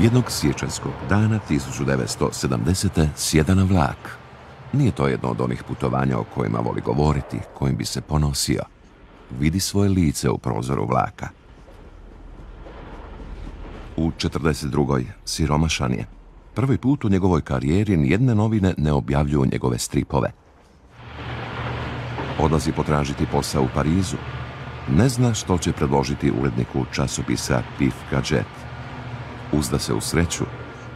Jednog siječanjskog dana 1970. sjeda na vlak. Nije to jedno od onih putovanja o kojima voli govoriti, kojim bi se ponosio. Vidi svoje lice u prozoru vlaka. U 42. siromašan je. Prvi put u njegovoj karijeri nijedne novine ne objavljuju njegove stripove. Odlazi potražiti posao u Parizu. Ne zna što će predložiti uredniku časopisa Pif Gadget. Uzda se u sreću,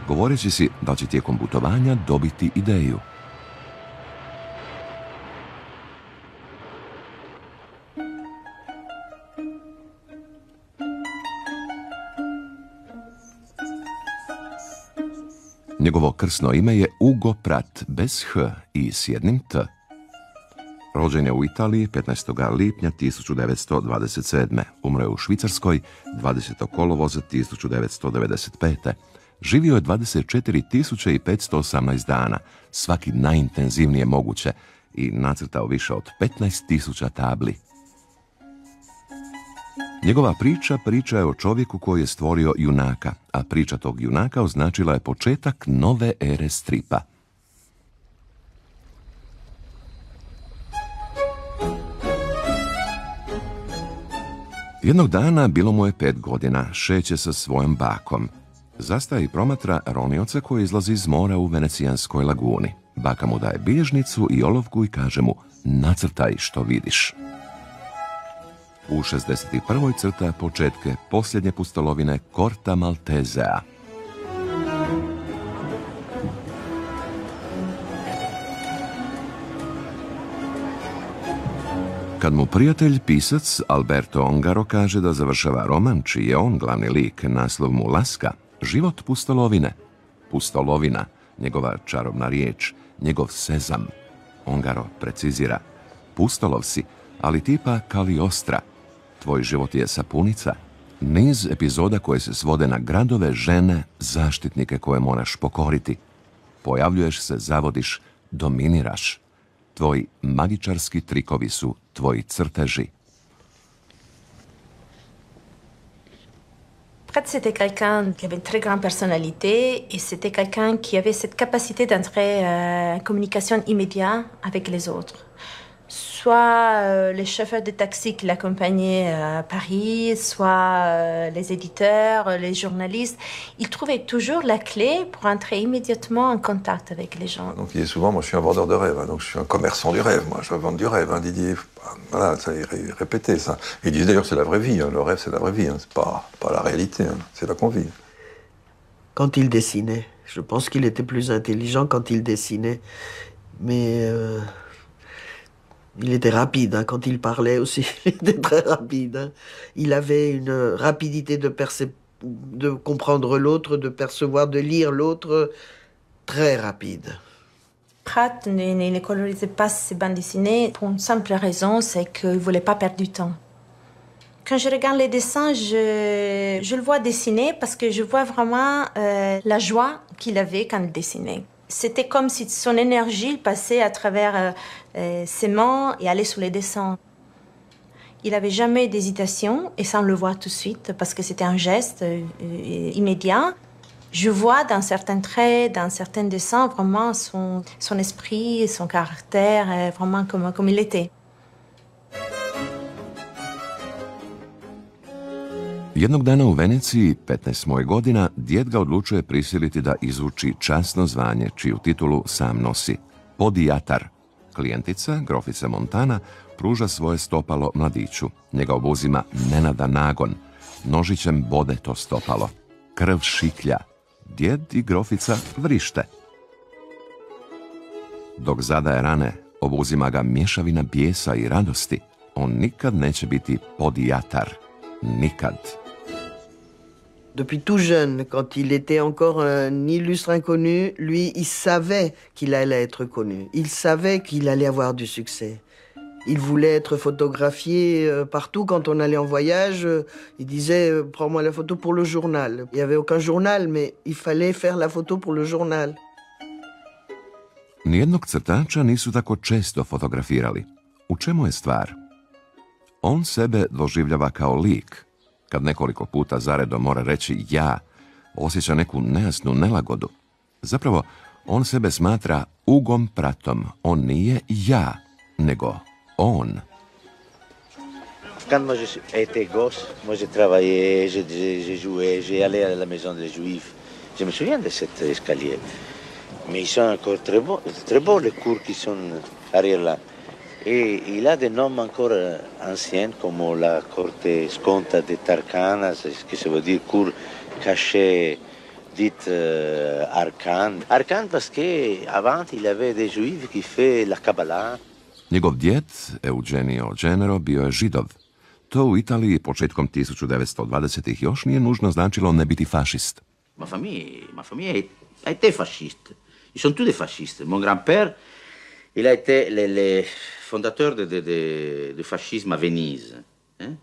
govoreći si da će tijekom putovanja dobiti ideju. Njegovo krsno ime je Ugo Pratt, bez H i s jednim T. Rođen je u Italiji 15. lipnja 1927. Umro je u Švicarskoj 20. kolovoza 1995. Živio je 24.518 dana, svaki najintenzivnije moguće, i nacrtao više od 15.000 tabli. Njegova priča je o čovjeku koji je stvorio junaka, a priča tog junaka označila je početak nove ere stripa. Jednog dana bilo mu je 5 godina, šeće sa svojom bakom. Zastaje i promatra ronioca koji izlazi iz mora u Venecijanskoj laguni. Baka mu daje bilježnicu i olovku i kaže mu: nacrtaj što vidiš. U 61. crta početke posljednje pustolovine Corta Maltesea. Kad mu prijatelj, pisac Alberto Ongaro kaže da završava roman, čiji je on glavni lik, naslov mu laska, život pustolovine. Pustolovina, njegova čarobna riječ, njegov sezam. Ongaro precizira: pustolov si, ali tipa Kaliostra. Tvoj život je sapunica. Niz epizoda koje se svode na gradove, žene, zaštitnike koje moraš pokoriti. Pojavljuješ se, zavodiš, dominiraš. Tvoji magičarski trikovi su tvoji crteži. Pratt, c'était quelqu'un qui avait une très grande personnalité et c'était quelqu'un qui avait cette capacité d'entrer en communication immédiate avec les autres. Soit les chauffeurs de taxi qui l'accompagnaient à Paris, soit les éditeurs, les journalistes. Il trouvait toujours la clé pour entrer immédiatement en contact avec les gens. Donc il disait souvent, moi je suis un vendeur de rêve, donc je suis un commerçant du rêve, moi je veux vendre du rêve. Didier, voilà, ça, il répétait ça. Il disait d'ailleurs c'est la vraie vie, le rêve c'est la vraie vie, c'est pas la réalité, c'est là qu'on vit. Quand il dessinait, je pense qu'il était plus intelligent quand il dessinait, mais... il était rapide, quand il parlait aussi, il était très rapide. Il avait une rapidité de comprendre l'autre, de percevoir, de lire l'autre, très rapide. Pratt ne colorisait pas ses bandes dessinées pour une simple raison, c'est qu'il ne voulait pas perdre du temps. Quand je regarde les dessins, je le vois dessiner parce que je vois vraiment la joie qu'il avait quand il dessinait. C'était comme si son énergie passait à travers ses mains et allait sur les dessins. Il n'avait jamais d'hésitation, et ça on le voit tout de suite, parce que c'était un geste immédiat. Je vois dans certains traits, dans certains dessins, vraiment son esprit, son caractère, vraiment comme il était. Jednog dana u Veneciji, 15 mu je godina, djed ga odlučuje prisiliti da izuči časno zvanje, čiju titulu sam nosi. Podijatar. Klijentica, grofica Montana, pruža svoje stopalo mladiću. Njega obuzima nenadan nagon. Nožićem bode to stopalo. Krv šiklja. Djed i grofica vrište. Dok zadaje rane, obuzima ga mješavina bijesa i radosti. On nikad neće biti podijatar. Nikad. Depuis tout jeune, quand il était encore un illustre inconnu, lui, il savait qu'il allait être connu. Il savait qu'il allait avoir du succès. Il voulait être photographié partout. Quand on allait en voyage, il disait « Prends-moi la photo pour le journal ». Il n'y avait aucun journal, mais il fallait faire la photo pour le journal. Nijednog crtača nisu tako često fotografirali. U čemu je stvar? On sebe doživljava kao lik. Kad nekoliko puta zaredom mora reći ja, osjeća neku nejasnu nelagodu. Zapravo, on sebe smatra Ugom Prattom. On nije ja, nego on. Quand moi j'étais gosse, moi j'ai travaillé, j'ai joué, j'ai allé à la maison des Juifs. Je me souviens de cet escalier. Mais ils sont encore très beaux les cours qui sont arrière là. Et il a des noms encore anciens, comme la Corte Sconta de Tarkana, ce que ça veut dire cours caché, dit arcane. Arcane parce qu'avant il y avait des Juifs qui faisaient la Kabbalah. Njegov djed, Eugenio Genero, bio je Židov. To u Italiji početkom 1920-ih još nije nužno značilo ne biti fašist. Ma famille a été fasciste. Ils sont tous des fascistes. Mon grand-père, il a été le fondateur du fascisme à Venise. Hein?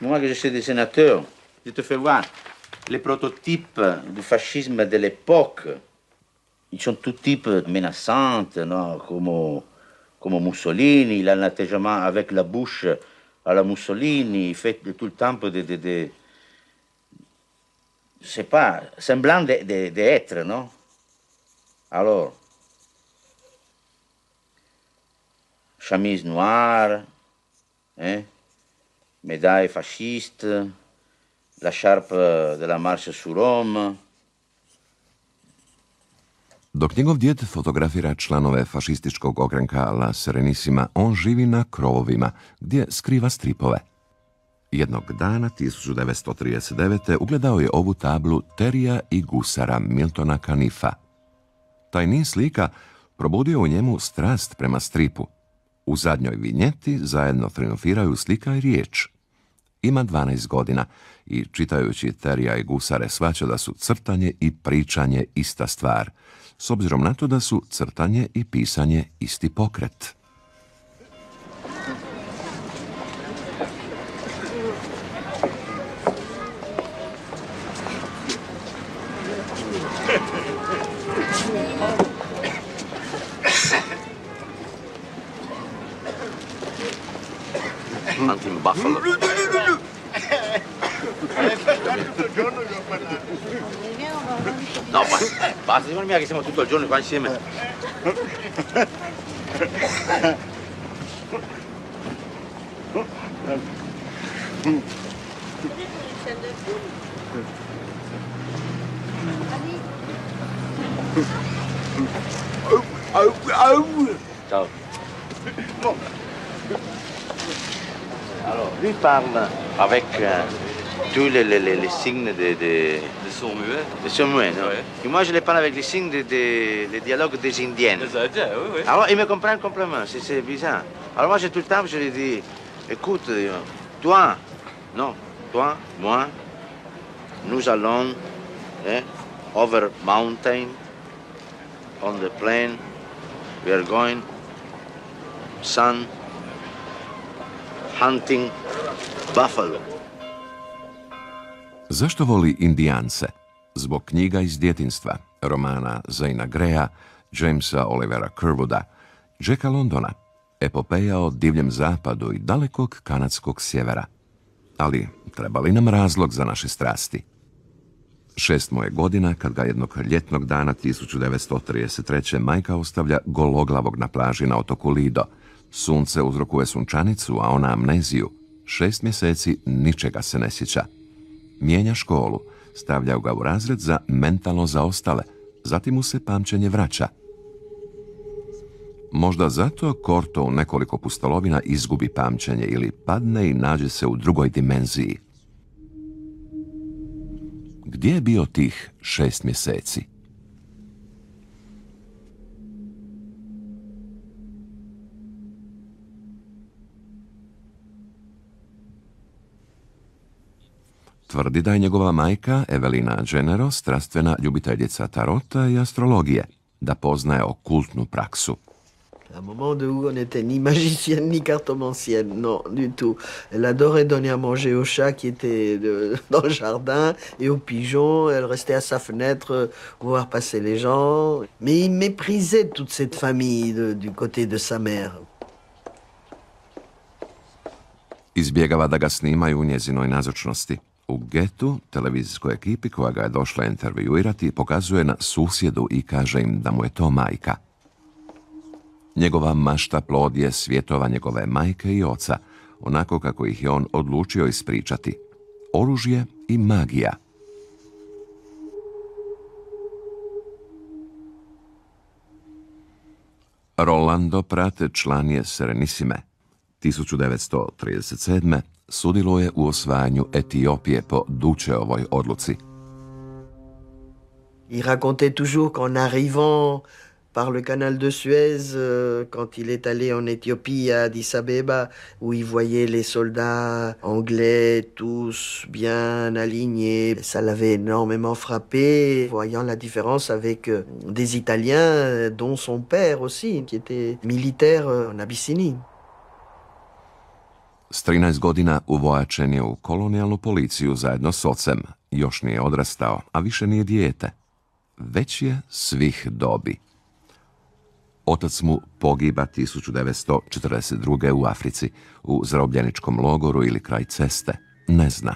Moi, que je suis dessinateur, je te fais voir les prototypes du fascisme de l'époque. Ils sont tout types menaçants, non? Comme Mussolini, il a un attachement avec la bouche à la Mussolini, il fait tout le temps je sais pas, semblant d'être, non? Alors, chemise noire, hein? Médaille fasciste, la charpe de la marche sur Rome. Dok njegov djed fotografira članove fašističkog ogranka La Serenissima, on živi na krovovima, gdje skriva stripove. Jednog dana, 1939. ugledao je ovu tablu Terija i gusara Miltona Canifa. Taj niz slika probudio u njemu strast prema stripu. U zadnjoj vinjeti zajedno triumfiraju slika i riječ. Ima 12 godina i čitajući Terija i gusare shvaća da su crtanje i pričanje ista stvar, s obzirom na to da su crtanje i pisanje isti pokret. Hunting buffalo. No, basta, dimmi mia che siamo tutto il giorno qua insieme. Ciao. Alors, lui parle avec tous les signes de sourds muets. Les sourds muets, non? Ouais. Et moi, je les parle avec les signes des dialogues des Indiennes. Ça, oui, oui. Alors, ils me comprennent complètement, c'est bizarre. Alors, moi, tout le temps, je lui dis, écoute, toi, non, toi, moi, nous allons over mountain, on the plain, we are going, sun, hunting buffalo. Zašto voli Indijance? Zbog knjiga iz djetinjstva, romana Zaina Greya, Jamesa Olivera Curwooda, Jacka Londona, epopeja o divljem zapadu i dalekog kanadskog sjevera. Ali treba li nam razlog za naše strasti? 6 mu je godina kad ga jednog ljetnog dana 1933. majka ostavlja gologlavog na plaži na otoku Lido. Sunce uzrokuje sunčanicu, a ona amneziju. 6 mjeseci ničega se ne sjeća. Mijenja školu, stavljaju ga u razred za mentalno zaostale, zatim mu se pamćenje vraća. Možda zato Corto u nekoliko pustolovina izgubi pamćenje ili padne i nađe se u drugoj dimenziji. Gdje je bio tih 6 mjeseci? Tvrdi da je njegova majka, Evelina Genero, strastvena ljubiteljica tarota i astrologije, da poznaje okultnu praksu. À un moment de où on n'était ni magicienne ni cartomancienne, non, du tout. Elle adorait donner à manger aux chats qui étaient dans le jardin et aux pigeons. Elle restait à sa fenêtre voir passer les gens. Mais il méprisait toute cette famille du côté de sa mère. Izbjegava da ga snimaju u njezinoj nazočnosti. U getu, televizijskoj ekipi koja ga je došla intervjuirati, pokazuje na susjedu i kaže im da mu je to majka. Njegova mašta plod je svjetova njegove majke i oca, onako kako ih je on odlučio ispričati. Oružje i magija. Rolando Prat, član je Serenissime. 1937. sudjeluje u osvajanju Etiopije po Dučeovoj odluci. Il racontait toujours qu'en arrivant par le canal de Suez, quand il est allé en Éthiopie, à Addis Abeba, où il voyait les soldats anglais tous bien alignés. Ça l'avait énormément frappé, voyant la différence avec des Italiens, dont son père aussi, qui était militaire en Abyssinie. S 13 godina uvojačen je u kolonijalnu policiju zajedno s ocem. Još nije odrastao, a više nije dijete. Već je svih dobi. Otac mu pogiba 1942. u Africi, u zarobljeničkom logoru ili kraj ceste. Ne zna.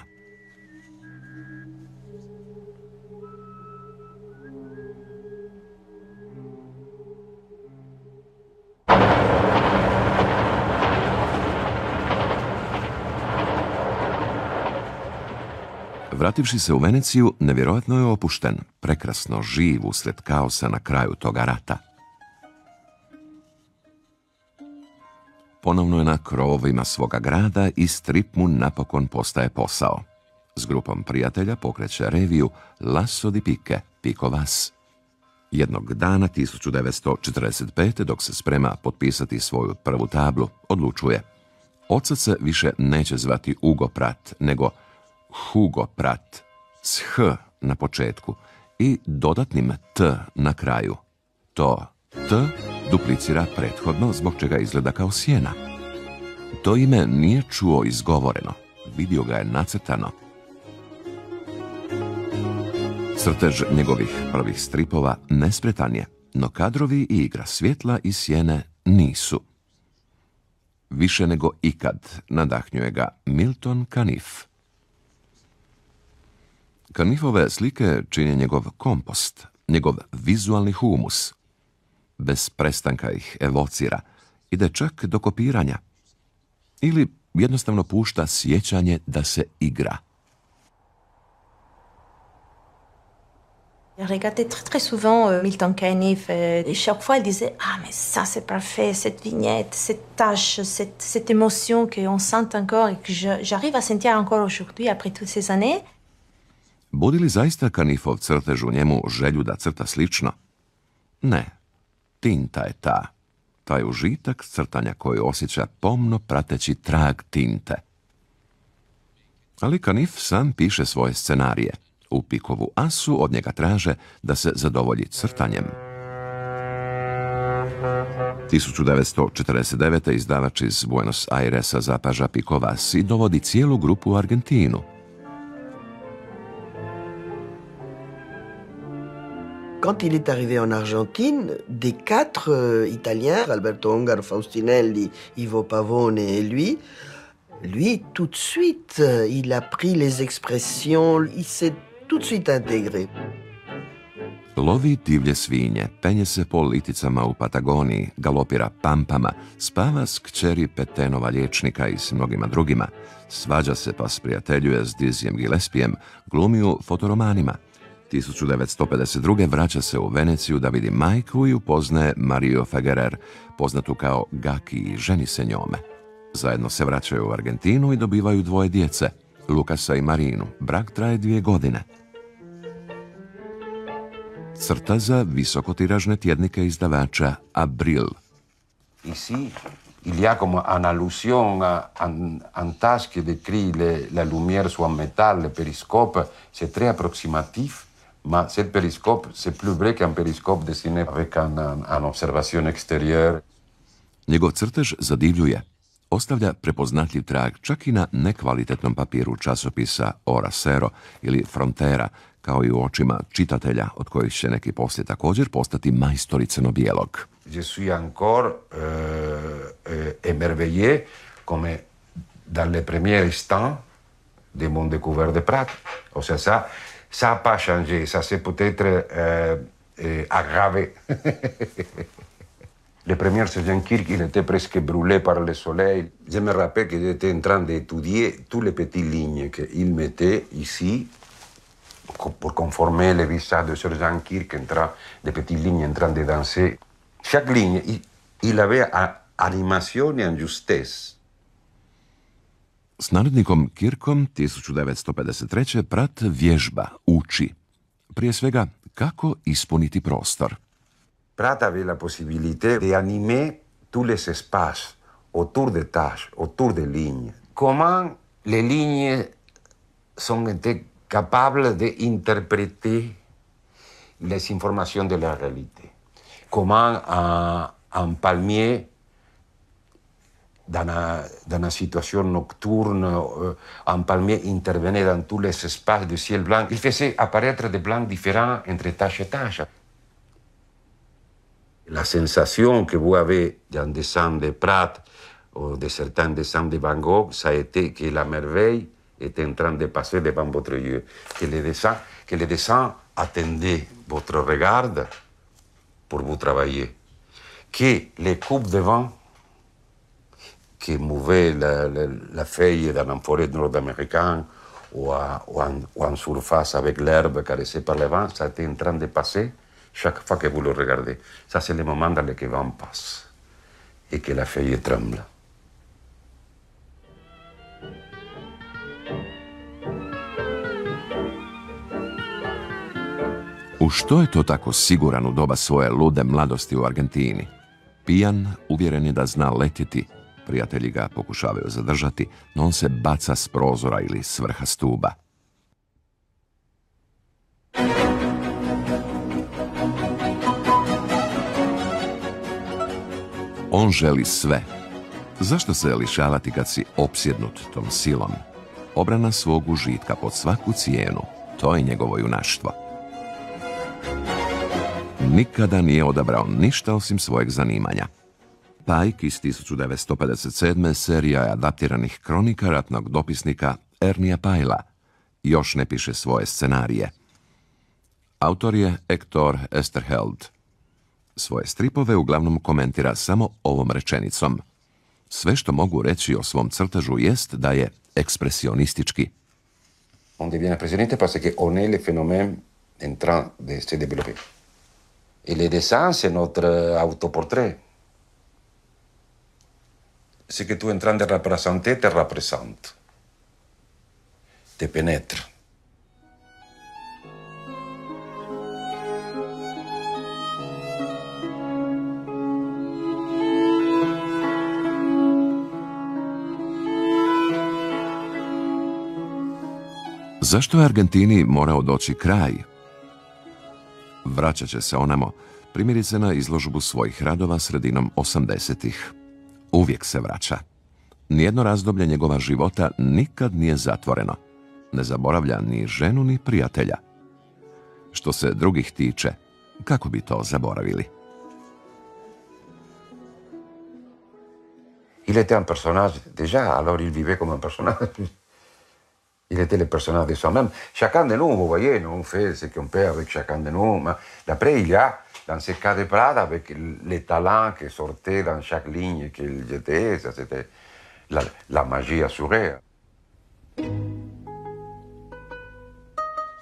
Vrativši se u Veneciju, nevjerojatno je opušten, prekrasno živ usred kaosa na kraju toga rata. Ponovno je na krovovima svoga grada i strip mu napokon postaje posao. S grupom prijatelja pokreće reviju Lasso di Picche, Piko Vas. Jednog dana, 1945. dok se sprema potpisati svoju prvu tablu, odlučuje: otac se više neće zvati Ugo Prat, nego Hugo Prat, s H na početku i dodatnim T na kraju. To T duplicira prethodno, zbog čega izgleda kao sjena. To ime nije čuo izgovoreno, vidio ga je nacrtano. Crtež njegovih prvih stripova nespretan je, no kadrovi i igra svjetla i sjene nisu. Više nego ikad nadahnjuje ga Milton Caniff. Caniffove slike čine njegov kompost, njegov vizualni humus. Bez prestanka ih evocira, ide čak do kopiranja. Ili jednostavno pušta sjećanje da se igra. Je regardais très souvent Milton Caniff et chaque fois il disait ah mais ça c'est parfait, cette vignette, cette tâche, cette émotion qu'on sent encore et que j'arrive à sentir encore aujourd'hui après toutes ces années. Budi li zaista Caniffov crtež u njemu želju da crta slično? Ne, tinta je ta. Taj užitak crtanja koji osjeća pomno prateći trag tinte. Ali Caniff sam piše svoje scenarije. U Pikovu asu od njega traže da se zadovolji crtanjem. 1949. izdavač iz Buenos Airesa zapaža Piko Vas i dovodi cijelu grupu u Argentinu. Quand il est arrivé en Argentine, des 4 Italiens, Alberto Ongaro, Faustinelli, Ivo Pavone et lui, tout de suite, il a pris les expressions, il s'est tout de suite intégré. Lovi divlje svinje, penje se po liticama u Patagoniji, galopira pampama, spava s kćeri Petenova liječnika i s mnogima drugima, svađa se pa sprijateljuje s Dizzyjem Gillespijem, glumi u fotoromanima. 1952. vraća se u Veneciju da vidi majku i upoznaje Mariu Figuerer, poznatu kao Gaki, i ženi se njome. Zajedno se vraćaju u Argentinu i dobivaju 2 djece, Lukasa i Marinu. Brak traje 2 godine. Crta za visokotiražne tjednike izdavača Abril. Ici, il y a comme une allusion à un tache qui décrit la lumière sur un métal, le périscope. C'est très approximatif, mais ce périscope, c'est plus vrai qu'un périscope dessiné avec une observation extérieure. Njegov crtež zadivljuje. Ostavlja prepoznatljiv trag čak i na nekvalitetnom papiru časopisa Ora Sero ili Frontera, kao i u očima čitatelja, od kojih će neki poslije također postati majstori crno-bijelog. Je suis encore émerveillé, comme dans les premiers instants des mondes découverts de Prat. O sea, ça n'a pas changé, ça s'est peut-être aggravé. Le premier Sergeant Kirk, il était presque brûlé par le soleil. Je me rappelle qu'il était en train d'étudier toutes les petites lignes qu'il mettait ici pour conformer le visage de Sergeant Kirk, des petites lignes en train de danser. Chaque ligne, il avait animation et justesse. S narednikom Kirkom 1953. Prat vježba, uči. Prije svega, kako ispuniti prostor. Prat avait la possibilité d'animer tous les espaces autour des tâches, autour des lignes. Comment les lignes sont été capables d'interpréter les informations de la réalité. Comment un palmier, dans une situation nocturne, un palmier intervenait dans tous les espaces du ciel blanc. Il faisait apparaître des blancs différents entre tâche et tâche. La sensation que vous avez d'un dessin de Prat ou de certains dessins de Van Gogh, ça a été que la merveille était en train de passer devant votre yeux, que le dessin attendait votre regard pour vous travailler, que les coupes de vent qui mouvaient la feuille dans une forêt nord-américaine ou en surface avec l'herbe caressée par le vent, ça était en train de passer chaque fois que vous le regardez. Ça, c'est le moment dans lequel le vent passe et que la feuille tremble. U što je to tako siguran u doba svoje lude mladosti u Argentini? Pijan, uvjeren je da zna letjeti, prijatelji ga pokušavaju zadržati, no on se baca s prozora ili s vrha stuba. On želi sve. Zašto se lišavati kad si opsjednut tom silom? Obrana svog užitka pod svaku cijenu, to je njegovo junaštvo. Nikada nije odabrao ništa osim svojeg zanimanja. Pike iz 1957. serija je adaptiranih kronika ratnog dopisnika Ernija Pajla. Još ne piše svoje scenarije. Autor je Hector Esterheld. Svoje stripove uglavnom komentira samo ovom rečenicom. Sve što mogu reći o svom crtežu jest da je ekspresionistički. On devient président parce qu'on est le phénomène en train de se développer. Et les dessins, c'est notre autoportrait. Ce que tu es en train de représenter te représente, te pénètre. Zašto je Argentini morao doći kraj? Vraćat će se onamo, primjerice na izložbu svojih radova sredinom 80-ih. Uvijek se vraća. Nijedno razdoblje njegova života nikad nije zatvoreno. Ne zaboravlja ni ženu ni prijatelja. Što se drugih tiče, kako bi to zaboravili? Il était un personnage déjà, alors il vivait comme un personnage. Il était le personnage de soi-même. Chacun de nous, vous voyez, nous on fait ce qu'on peut avec chacun de nous. Mais après, il y a, dans ce cas de Prat, avec les talents qui sortaient dans chaque ligne qu'il jetait, ça c'était la magie assurée.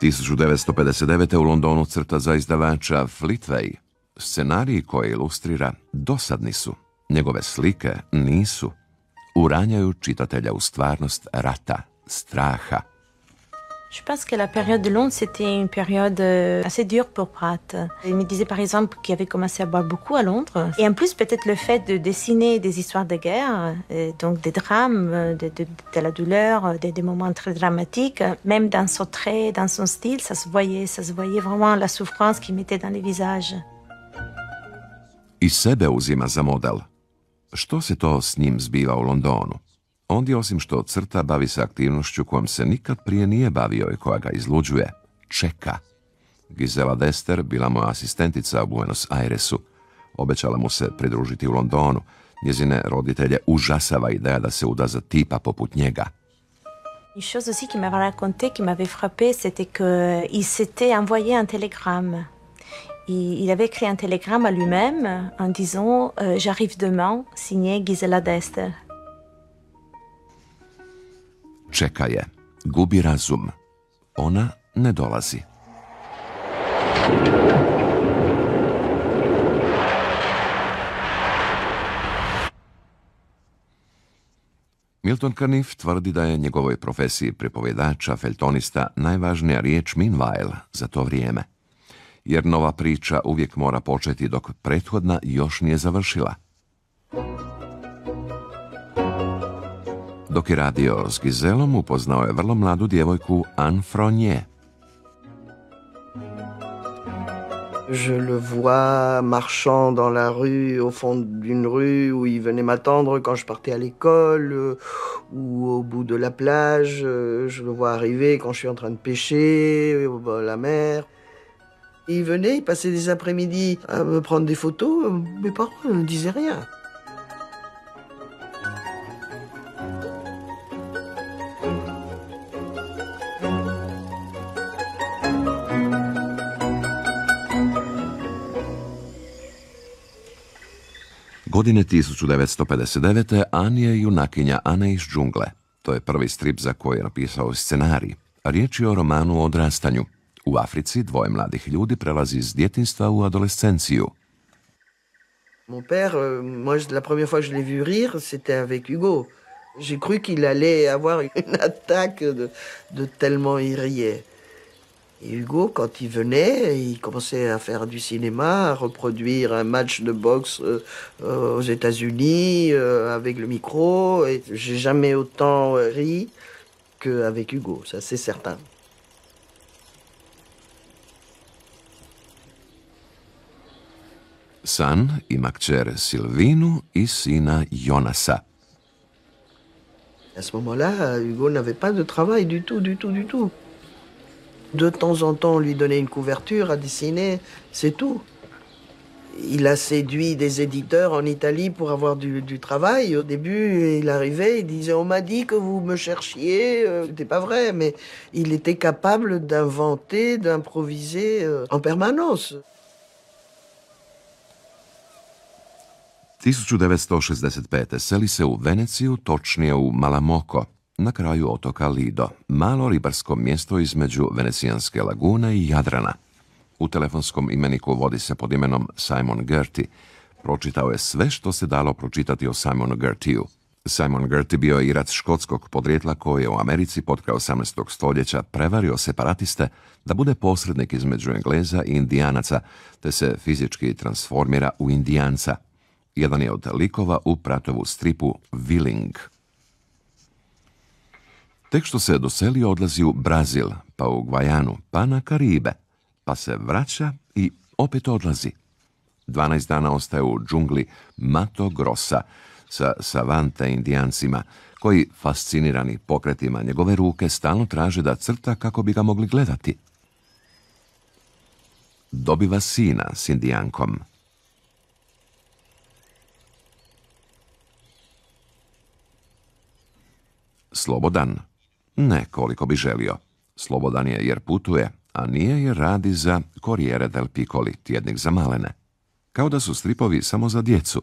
1959. u Londonu crta za izdavača Flitway. Scenariji koje ilustrira dosadni su. Njegove slike nisu. Uranjaju čitatelja u stvarnost rata, straha. Je pense que la période de Londres, c'était une période assez dure pour Prat. Il me disait par exemple qu'il avait commencé à boire beaucoup à Londres. Et en plus, peut-être le fait de dessiner des histoires de guerre, donc des drames, de la douleur, des moments très dramatiques. Même dans son trait, dans son style, ça se voyait vraiment la souffrance qu'il mettait dans les visages. I sebe uzima za model. Što se to s njim zbiva u Londonu? Ondje, osim što crta, bavi se aktivnošću kojom se nikad prije nije bavio i koja ga izluđuje. Čeka. Gisela Dester bila mu asistentica u Buenos Airesu. Obećala mu se pridružiti u Londonu. Njezine roditelje užasava ideja da se uda za tipa poput njega. Une chose aussi qu'il m'avait raconté, qui m'avait frappé, c'était qu'il s'était envoyé un télégramme. Il avait écrit un télégramme à lui-même en disant j'arrive demain, signé Gisela Dester. Čeka je. Gubi razum. Ona ne dolazi. Milton Caniff tvrdi da je njegovoj profesiji pripovjedača, feljtonista najvažnija riječ meanwhile za to vrijeme. Jer nova priča uvijek mora početi dok prethodna još nije završila. Dok je radio s Giselom, upoznao je vrlo mladu djevojku Anne Frognier. Je le vois marchant dans la rue, au fond d'une rue où il venait m'attendre quand je partais à l'école, ou au bout de la plage. Je le vois arriver quand je suis en train de pêcher, au bord de la mer. Il venait, il passait des après-midi à me prendre des photos. Mes parents ne disaient rien. Godine 1959. Anne je junakinja Ane iz džungle. To je prvi strip za koji je napisao scenarij. Riječ je o romanu o odrastanju. U Africi dvoje mladih ljudi prelazi iz djetinjstva u adolescenciju. Mon père, moi, la première fois que je l'ai vu rire, c'était avec Hugo. J'ai cru qu'il allait avoir une attaque de tellement il riait. Et Hugo, quand il venait, il commençait à faire du cinéma, à reproduire un match de boxe aux États-Unis avec le micro. Et j'ai jamais autant ri qu'avec Hugo, ça c'est certain. San ima kćer Silvinu i sina Jonasa. À ce moment-là, Hugo n'avait pas de travail du tout. De temps en temps, on lui donnait une couverture à dessiner, c'est tout. Il a séduit des éditeurs en Italie pour avoir du travail. Au début, il arrivait, il disait « On m'a dit que vous me cherchiez ». C'était pas vrai, mais il était capable d'inventer, d'improviser en permanence. 1965. seli se u Veneciju, točnije u Malamocco, na kraju otoka Lido, malo ribarsko mjesto između Venecijanske lagune i Jadrana. U telefonskom imeniku vodi se pod imenom Simon Gerty. Pročitao je sve što se dalo pročitati o Simonu Gertiju. Simon Gerty bio je Irac škotskog podrijetla koji je u Americi potkraj 18. stoljeća prevario separatiste da bude posrednik između Engleza i Indijanaca, te se fizički transformira u Indijanca. Jedan je od likova u Pratovu stripu Willing. Tek što se doselio odlazi u Brazil, pa u Gvajanu, pa na Karibe, pa se vraća i opet odlazi. 12 dana ostaje u džungli Mato Grossa sa savante Indijancima, koji, fascinirani pokretima njegove ruke, stalno traže da crta kako bi ga mogli gledati. Dobiva sina s Indijankom. Slobodan? Ne koliko bi želio. Slobodan je jer putuje, a nije jer radi za Corriere del Piccoli, tjednik za malene. Kao da su stripovi samo za djecu.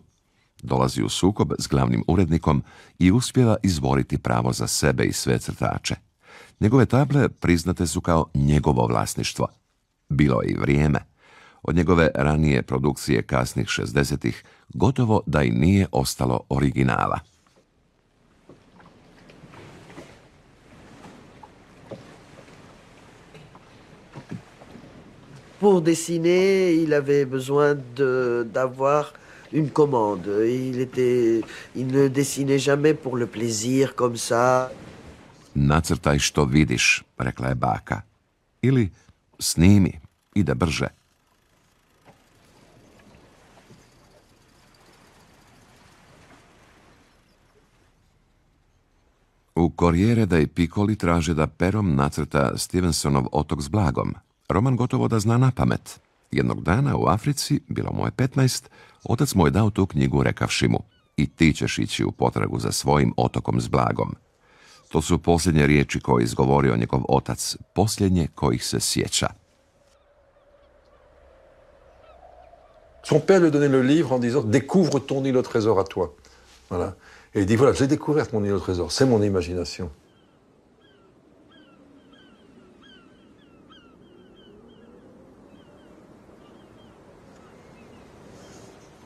Dolazi u sukob s glavnim urednikom i uspijeva izboriti pravo za sebe i sve crtače. Njegove table priznate su kao njegovo vlasništvo. Bilo je i vrijeme. Od njegove ranije produkcije kasnih 60-ih gotovo da i nije ostalo originala. Pour dessiner, il avait besoin d'avoir une commande. Il ne dessinait jamais pour le plaisir, comme ça. Nacrtaj što vidiš, rekla je baka. Ili snimi, ide brže. U Corriere dei Piccoli traže da perom nacrta Stevensonov Otok s blagom. Roman gotovo da zna na pamet. Jednog dana u Africi, bilo mu je 15, otac mu je dao tu knjigu rekavši mu: i ti ćeš ići u potragu za svojim otokom s blagom. To su posljednje riječi koje je izgovorio njegov otac, posljednje kojih se sjeća. Son père lui donnait le livre en disant « Découvre ton île au trésor à toi ». Voilà. Et il dit « Voilà, j'ai découvert mon île au trésor, c'est mon imagination ».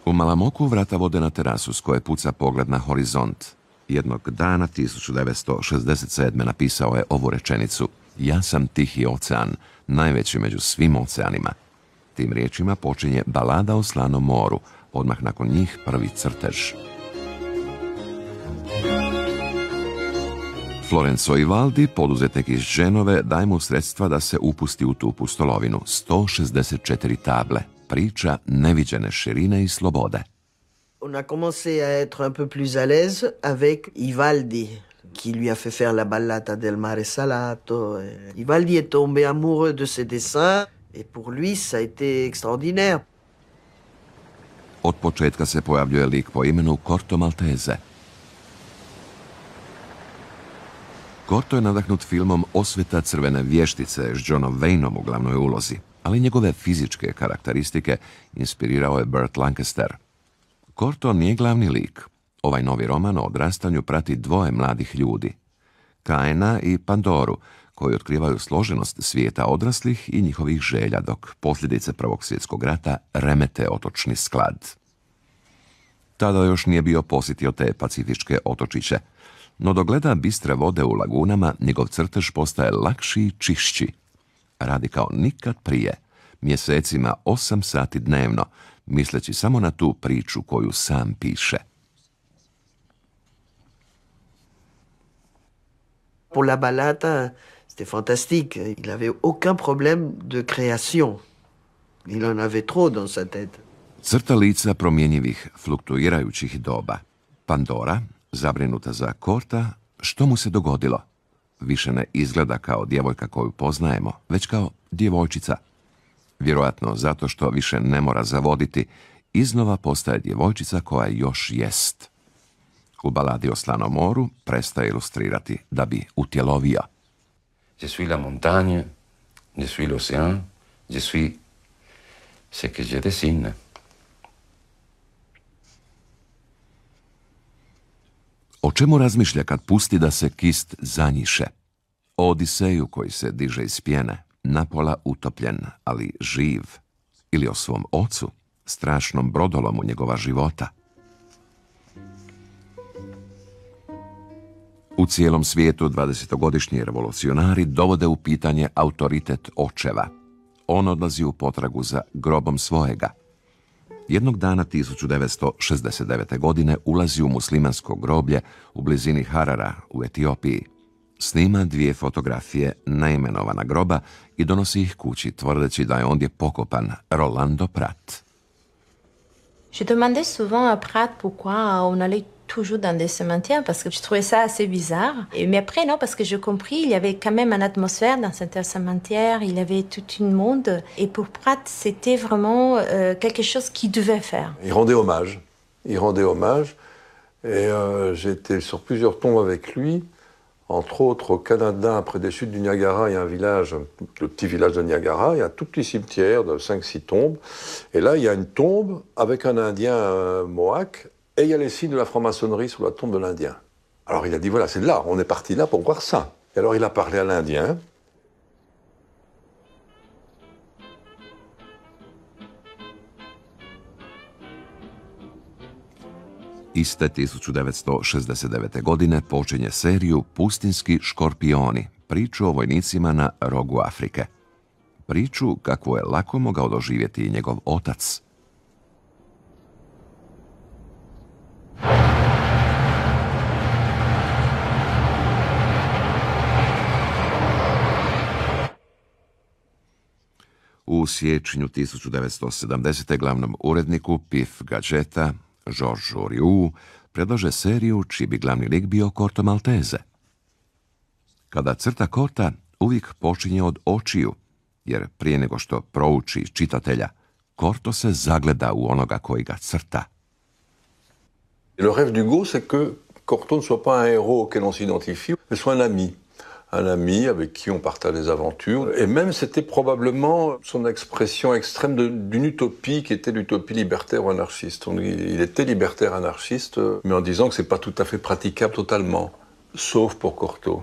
U Malamoku vrata vode na terasu s koje puca pogled na horizont. Jednog dana 1967. napisao je ovu rečenicu: Ja sam Tihi ocean, najveći među svim oceanima. Tim riječima počinje Balada o slanom moru, odmah nakon njih prvi crtež. Florenzo Ivaldi, poduzetnik iz Dženove, daje mu sredstva da se upusti u tu pustolovinu. 164 table. Priča neviđene širine i slobode. On a commencé à être un peu plus à l'aise avec Ivaldi, qui lui a fait faire la ballata del mare salato. Ivaldi est tombé amoureux de ses dessins et pour lui ça a été extraordinaire. Od početka se pojavljuje lik po imenu Corto Maltese. Corto je nadahnut filmom Osveta crvene vještice s Johnom Wayneom u glavnoj ulozi, ali njegove fizičke karakteristike inspirirao je Burt Lancaster. Corto nije glavni lik. Ovaj novi roman o odrastanju prati dvoje mladih ljudi, Kaina i Pandoru, koji otkrivaju složenost svijeta odraslih i njihovih želja, dok posljedice Prvog svjetskog rata remete otočni sklad. Tada još nije bio posjetio te pacifičke otočiće, no dok gleda bistre vode u lagunama, njegov crtež postaje lakši i čišći. Radi kao nikad prije, mjesecima 8 sati dnevno, misleći samo na tu priču koju sam piše. Pour la ballata, c'était fantastique. Il avait aucun problème de création. Il en avait trop dans sa tête. Crta lica promjenjivih, fluktuirajućih doba. Pandora, zabrinuta za Corta, što mu se dogodilo? Više ne izgleda kao djevojka koju poznajemo, već kao djevojčica. Vjerojatno zato što više ne mora zavoditi, iznova postaje djevojčica koja još jest. U Baladi o slanom moru prestaje ilustrirati da bi utjelovio. Je suis la montagne, je suis l'océan, je suis ce que je dessine. O čemu razmišlja kad pusti da se kist zanjiše? O Odiseju koji se diže iz pjene, napola utopljen, ali živ. Ili o svom ocu, strašnom brodolomu njegova života. U cijelom svijetu 20-godišnji revolucionari dovode u pitanje autoritet očeva. On odlazi u potragu za grobom svojega. Jednog dana 1969. godine ulazi u muslimansko groblje u blizini Harara u Etiopiji. Snima 2 fotografije neimenovana groba i donosi ih kući, tvrdeći da je ondje pokopan Rolando Prat. Je demandais souvent à Prat pourquoi on allait toujours dans des cimetières, parce que je trouvais ça assez bizarre. Mais après, non, parce que j'ai compris, il y avait quand même une atmosphère dans cet cimetière, il y avait tout un monde. Et pour Prat, c'était vraiment quelque chose qu'il devait faire. Il rendait hommage. Il rendait hommage. Et j'étais sur plusieurs tombes avec lui. Entre autres, au Canada, près des chutes du Niagara, il y a un village, le petit village de Niagara, il y a un tout petit cimetière de 5-6 tombes. Et là, il y a une tombe avec un Indien Mohawk, et il y a les signes de la franc-maçonnerie sur la tombe de l'Indien. Alors il a dit, voilà, c'est là, on est parti là pour voir ça. Et alors il a parlé à l'Indien. Iste 1969. godine počinje seriju Pustinski škorpioni, priču o vojnicima na rogu Afrike. Priču kakvu je lako mogao doživjeti i njegov otac. U siječnju 1970. glavnom uredniku Pif Gadgeta, Georges Riou, predlaže seriju čiji bi glavni lik bio Corto Maltese. Kada crta Corta, uvijek počinje od očiju, jer prije nego što prouči čitatelja, Corto se zagleda u onoga koji ga crta. Le rêve d'Hugo, c'est que Cortot ne soit pas un héros auquel on s'identifie, mais soit un ami avec qui on partage des aventures. Et même, c'était probablement son expression extrême d'une utopie qui était l'utopie libertaire ou anarchiste. Il était libertaire anarchiste, mais en disant que c'est pas tout à fait praticable totalement, sauf pour Cortot.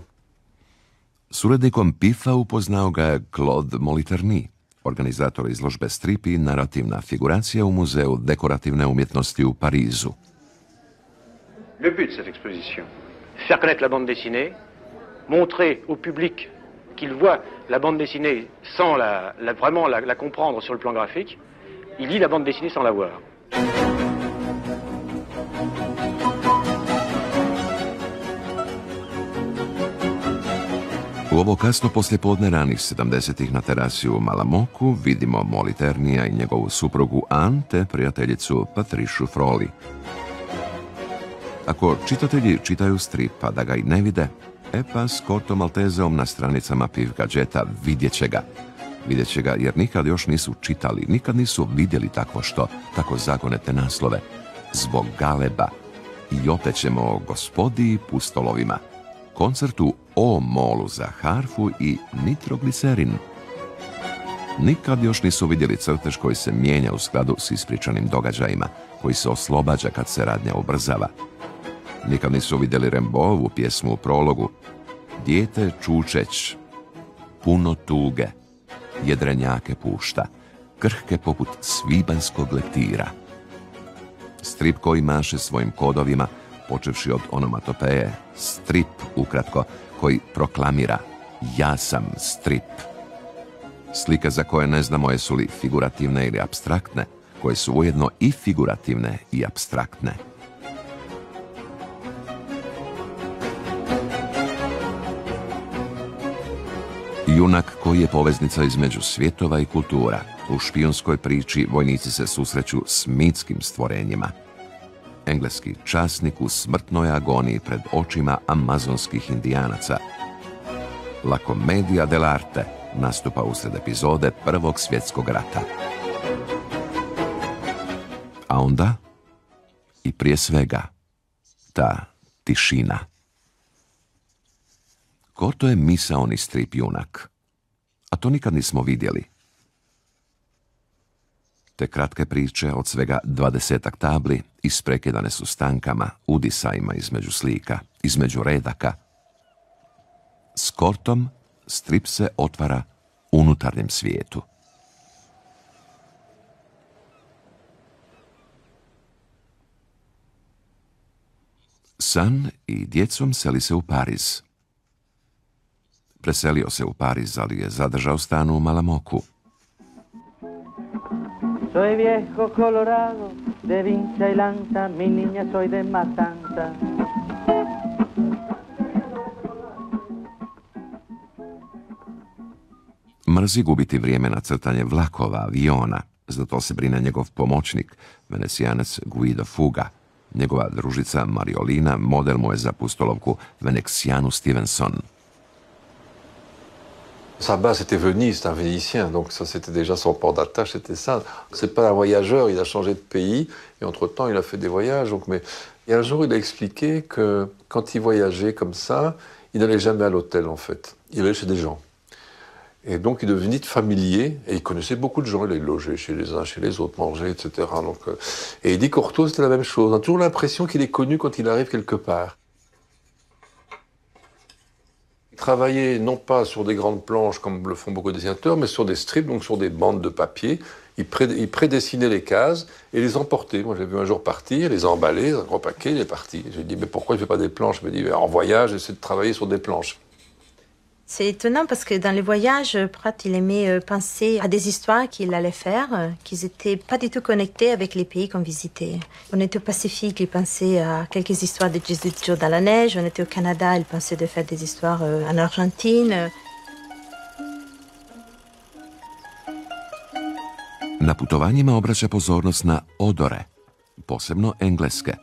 S urednikom PIF-a upoznao ga je Claude Moliterni, organizator izložbe Strip i narativna figuracija u Muzeju dekorativne umjetnosti u Parizu. Le but de cette exposition, faire connaître la bande dessinée, montrer au public qu'il voit la bande dessinée sans vraiment la comprendre sur le plan graphique. Il lit la bande dessinée sans la voir. U ovo kasno poslijepodne ranih 70-ih na terasi u Malamoku vidimo Moliternija i njegovu suprugu Anne te prijateljicu Patrišu Froli. Ako čitatelji čitaju strip pa da ga i ne vide, pa s Corto Malteseom na stranicama PIF Gadgeta vidjet će ga. Vidjet će ga jer nikad još nisu čitali, nikad nisu vidjeli takvo što, tako zagonete naslove. Zbog galeba. I opet ćemo o Gospodi i pustolovima. Koncertu o molu za harfu i nitroglicerin. Nikad još nisu vidjeli crtež koji se mijenja u skladu s ispričanim događajima, koji se oslobađa kad se radnja ubrzava. Nikad nisu vidjeli Rimbaud'ovu pjesmu u prologu. Dijete čučeć, puno tuge, jedrenjake pušta, krhke poput svibanjskog leptira. Strip koji maše svojim kodovima, počevši od onomatopeje, strip ukratko, koji proklamira ja sam strip. Slike za koje ne znamo jesu li figurativne ili apstraktne, koje su ujedno i figurativne i apstraktne. Junak koji je poveznica između svjetova i kultura. U špijunskoj priči vojnici se susreću s mitskim stvorenjima. Engleski časnik u smrtnoj agoniji pred očima amazonskih indijanaca. La Commedia dell'arte nastupa usred epizode Prvog svjetskog rata. A onda, i prije svega, ta tišina. Corto je misaoni strip junak, a to nikad nismo vidjeli. Te kratke priče od svega 20-ak tabli isprekidane su stankama, udisajima između slika, između redaka. S Cortom strip se otvara unutarnjem svijetu. San i djecom seli se u Pariz. Preselio se u Pariz, ali je zadržao stan u Malamoku. Soy viejo colorado, de vincha y lanza, mi niña soy de Matanza. Mrzi gubiti vrijeme na crtanje vlakova, aviona, zato se brine njegov pomoćnik, Venecijanac Guido Fuga. Njegova družica Mariolina model mu je za pustolovku Venecijanu Stevenson. Sa base était Venise, c'est un Vénitien, donc ça c'était déjà son port d'attache, c'était ça. C'est pas un voyageur, il a changé de pays, et entre-temps il a fait des voyages. Donc, mais et un jour il a expliqué que quand il voyageait comme ça, il n'allait jamais à l'hôtel en fait. Il allait chez des gens. Et donc il devenait familier, et il connaissait beaucoup de gens, il allait loger chez les uns, chez les autres, manger, etc. Donc, et il dit Cortot c'était la même chose, on a toujours l'impression qu'il est connu quand il arrive quelque part. Travailler non pas sur des grandes planches comme le font beaucoup de dessinateurs, mais sur des strips, donc sur des bandes de papier. Il prédessinait les cases et les emportait. Moi, j'ai vu un jour partir, les emballer, un gros paquet, il est parti. J'ai dit, mais pourquoi il ne fait pas des planches? Je me dis, en voyage, j'essaie de travailler sur des planches. C'est étonnant parce que dans les voyages, Pratt, il aimait penser à des histoires qu'il allait faire, qui n'étaient pas du tout connectées avec les pays qu'on visitait. On était au Pacifique, il pensait à quelques histoires de Joe dans la neige. On était au Canada, il pensait de faire des histoires en Argentine. Na putovanjima obraća pozornost na odore, posebno engleske.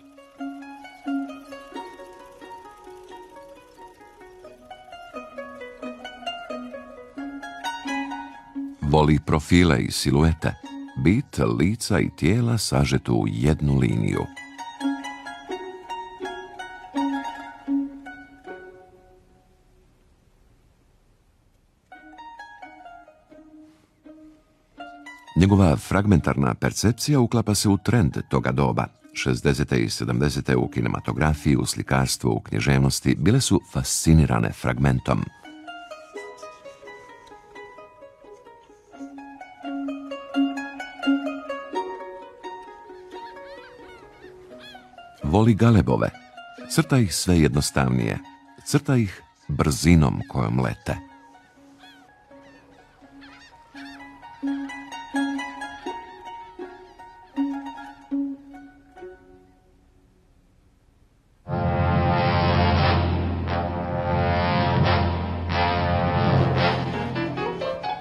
Voli profile i siluete, bit, lica i tijela sažetu u jednu liniju. Njegova fragmentarna percepcija uklapa se u trend toga doba. 60. i 70. u kinematografiji, u slikarstvu, u književnosti bile su fascinirane fragmentom. Voli galebove. Crta ih sve jednostavnije. Crta ih brzinom kojom lete.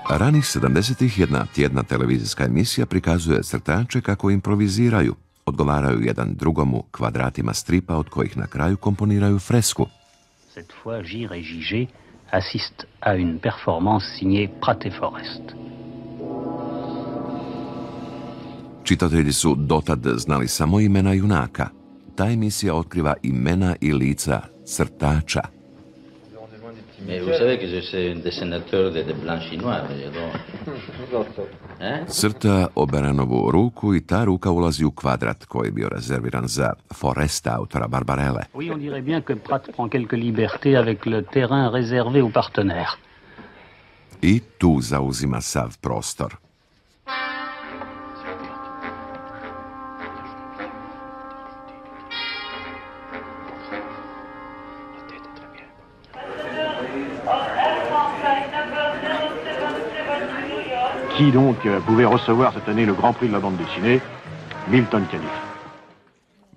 Ranih 70-ih jedna tjedna televizijska emisija prikazuje crtače kako improviziraju, odgovaraju jedan drugomu kvadratima stripa od kojih na kraju komponiraju fresku. Cette fois, Gire et Gigé assistent à une performance signée Prat et Forest. Čitatelji su dotad znali samo imena junaka. Ta emisija otkriva imena i lica crtača. Mais vous savez que je suis un dessinateur de blancs et noirs. Crta Oberanovu ruku i ta ruka ulazi u kvadrat koji je bio rezerviran za Foresta, autora Barbarelle. Oui, on dirait bien que Prat prend quelques libertés avec le terrain réservé aux partenaires. I tu zauzima sav prostor. Qui donc pouvait recevoir cette année le Grand Prix de la bande dessinée? Milton Caniff.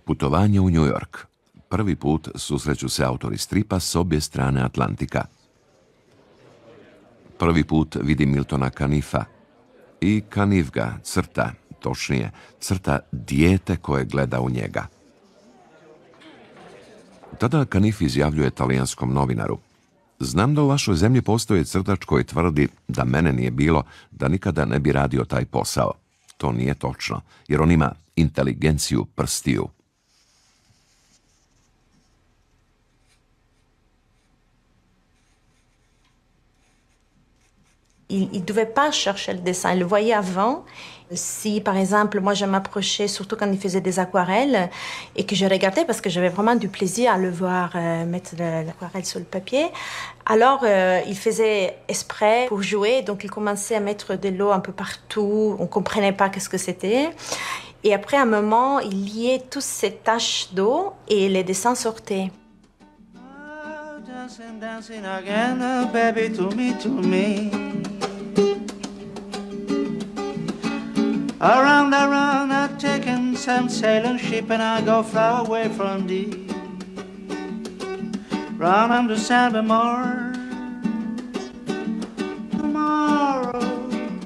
Putovanje u New York. Prvi put susreću se autori stripa s obje strane Atlantika. Prvi put vidi Miltona Caniffa. I Caniff ga crta, točnije, crta dijete koje gleda u njega. Tada Caniff izjavljuje talijanskom novinaru: znam da u vašoj zemlji postoji crtač koji tvrdi da mene nije bilo, da nikada ne bi radio taj posao. To nije točno, jer on ima inteligenciju prstiju. Il ne devait pas chercher le dessin, il le voyait avant. Si, par exemple, moi je m'approchais, surtout quand il faisait des aquarelles, et que je regardais parce que j'avais vraiment du plaisir à le voir mettre l'aquarelle sur le papier, alors il faisait exprès pour jouer, donc il commençait à mettre de l'eau un peu partout, on ne comprenait pas qu'est-ce que c'était. Et après, à un moment, il liait toutes ces taches d'eau et les dessins sortaient. Dancing, dancing again, oh baby, to me. Around, around, I've taken some sailing ship and I go far away from thee. Round on the sand tomorrow.